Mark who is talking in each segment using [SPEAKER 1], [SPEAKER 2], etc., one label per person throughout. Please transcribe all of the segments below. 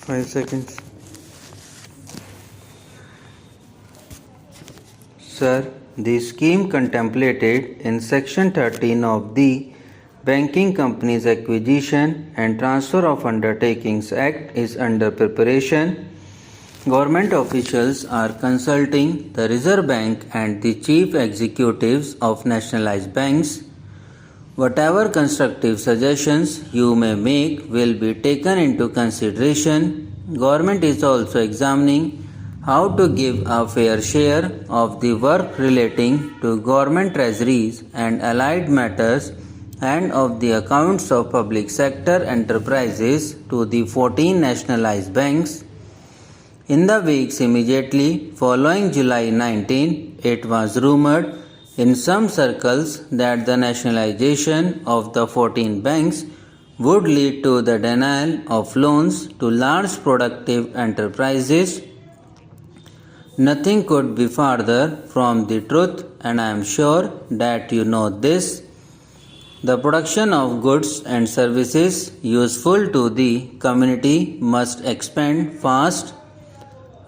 [SPEAKER 1] 5 seconds. Sir, the scheme contemplated in Section 13 of the Banking Companies Acquisition and Transfer of Undertakings Act is under preparation. Government officials are consulting the Reserve Bank and the chief executives of nationalized banks. Whatever constructive suggestions you may make will be taken into consideration. Government is also examining how to give a fair share of the work relating to government treasuries and allied matters and of the accounts of public sector enterprises to the 14 nationalized banks. In the weeks immediately following July 19, it was rumored in some circles that the nationalization of the 14 banks would lead to the denial of loans to large productive enterprises. Nothing could be farther from the truth, and I am sure that you know this. The production of goods and services useful to the community must expand fast.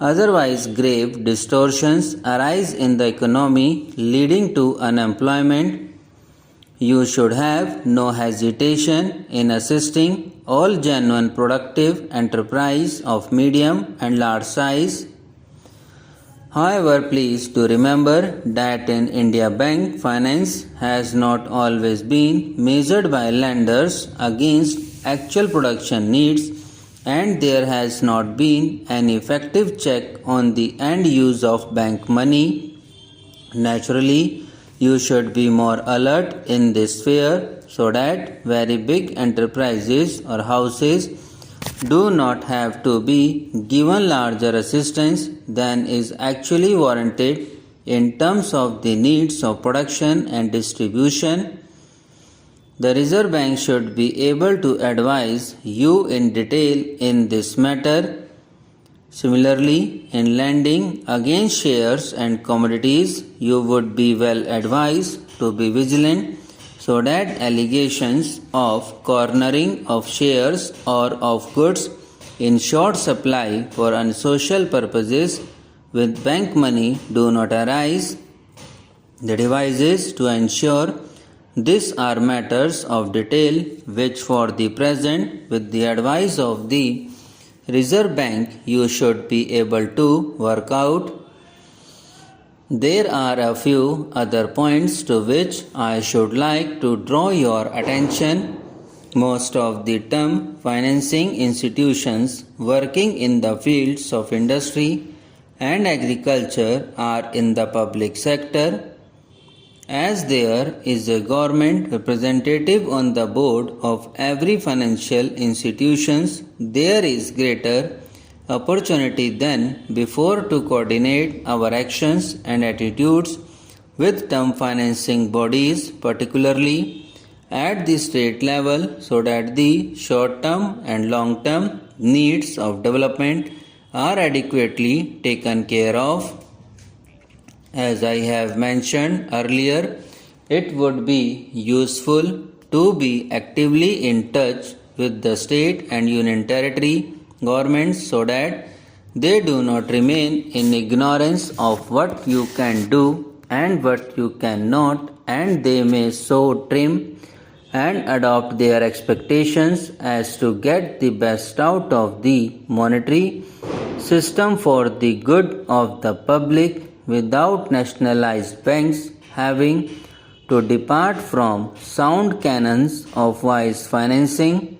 [SPEAKER 1] Otherwise, grave distortions arise in the economy, leading to unemployment. You should have no hesitation in assisting all genuine productive enterprise of medium and large size. However, please do remember that in India bank finance has not always been measured by lenders against actual production needs, and there has not been an effective check on the end use of bank money. Naturally, you should be more alert in this sphere so that very big enterprises or houses do not have to be given larger assistance than is actually warranted in terms of the needs of production and distribution. The Reserve Bank should be able to advise you in detail in this matter. Similarly, in lending against shares and commodities, you would be well advised to be vigilant so that allegations of cornering of shares or of goods in short supply for unsocial purposes with bank money do not arise. The devices to ensure this are matters of detail which for the present, with the advice of the Reserve Bank, you should be able to work out. There are a few other points to which I should like to draw your attention. Most of the term financing institutions working in the fields of industry and agriculture are in the public sector. As there is a government representative on the board of every financial institutions, there is greater opportunity than before to coordinate our actions and attitudes with term financing bodies, particularly at the state level, so that the short-term and long-term needs of development are adequately taken care of. As I have mentioned earlier, it would be useful to be actively in touch with the state and union territory governments so that they do not remain in ignorance of what you can do and what you cannot, and they may so trim and adopt their expectations as to get the best out of the monetary system for the good of the public without nationalized banks having to depart from sound canons of wise financing.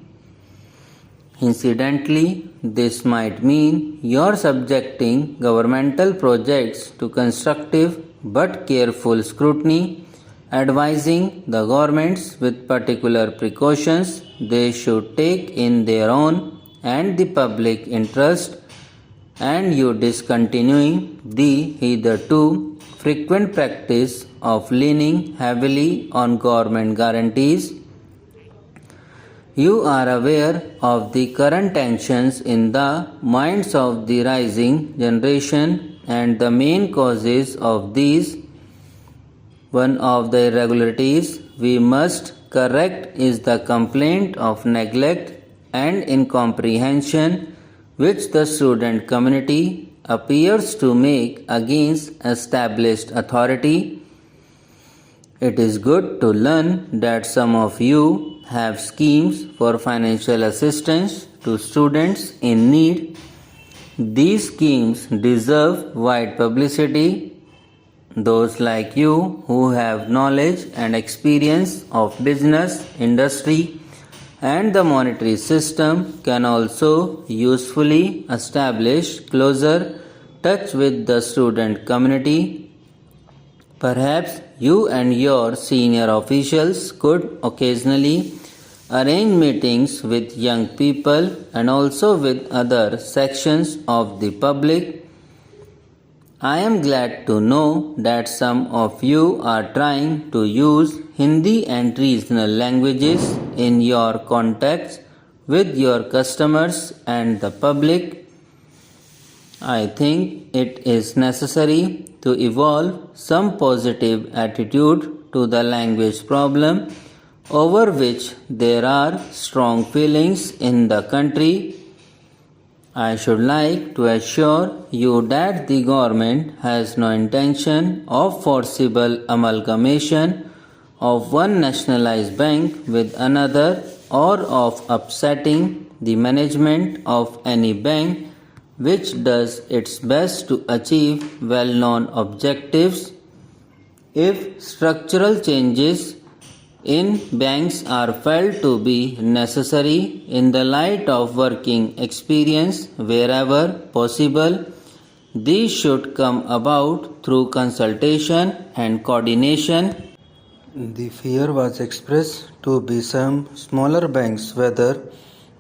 [SPEAKER 1] Incidentally, this might mean your subjecting governmental projects to constructive but careful scrutiny, advising the governments with particular precautions they should take in their own and the public interest, and you discontinuing the hitherto frequent practice of leaning heavily on government guarantees. You are aware of the current tensions in the minds of the rising generation, and the main causes of these. One of the irregularities we must correct is the complaint of neglect and incomprehension which the student community appears to make against established authority. It is good to learn that some of you have schemes for financial assistance to students in need. These schemes deserve wide publicity. Those like you who have knowledge and experience of business, industry, and the monetary system can also usefully establish closer touch with the student community. Perhaps you and your senior officials could occasionally arrange meetings with young people and also with other sections of the public. I am glad to know that some of you are trying to use Hindi and regional languages in your contacts with your customers and the public. I think it is necessary to evolve some positive attitude to the language problem over which there are strong feelings in the country. I should like to assure you that the government has no intention of forcible amalgamation of one nationalized bank with another or of upsetting the management of any bank which does its best to achieve well-known objectives. If structural changes in banks are felt to be necessary in the light of working experience wherever possible, these should come about through consultation and coordination. The fear was expressed to be some smaller banks whether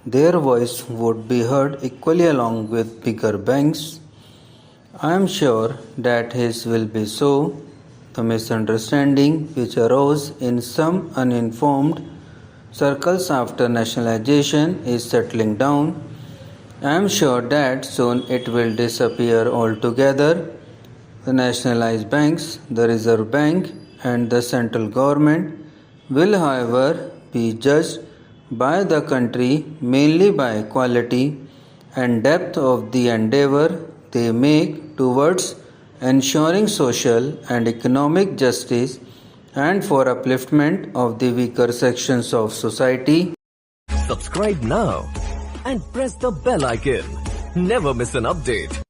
[SPEAKER 1] their voice would be heard equally along with bigger banks. I am sure that his will be so. The misunderstanding which arose in some uninformed circles after nationalization is settling down. I am sure that soon it will disappear altogether. The nationalized banks, the Reserve Bank, and the central government will, however, be judged by the country mainly by quality and depth of the endeavor they make towards ensuring social and economic justice and for upliftment of the weaker sections of society.
[SPEAKER 2] Subscribe now and press the bell icon. Never miss an update.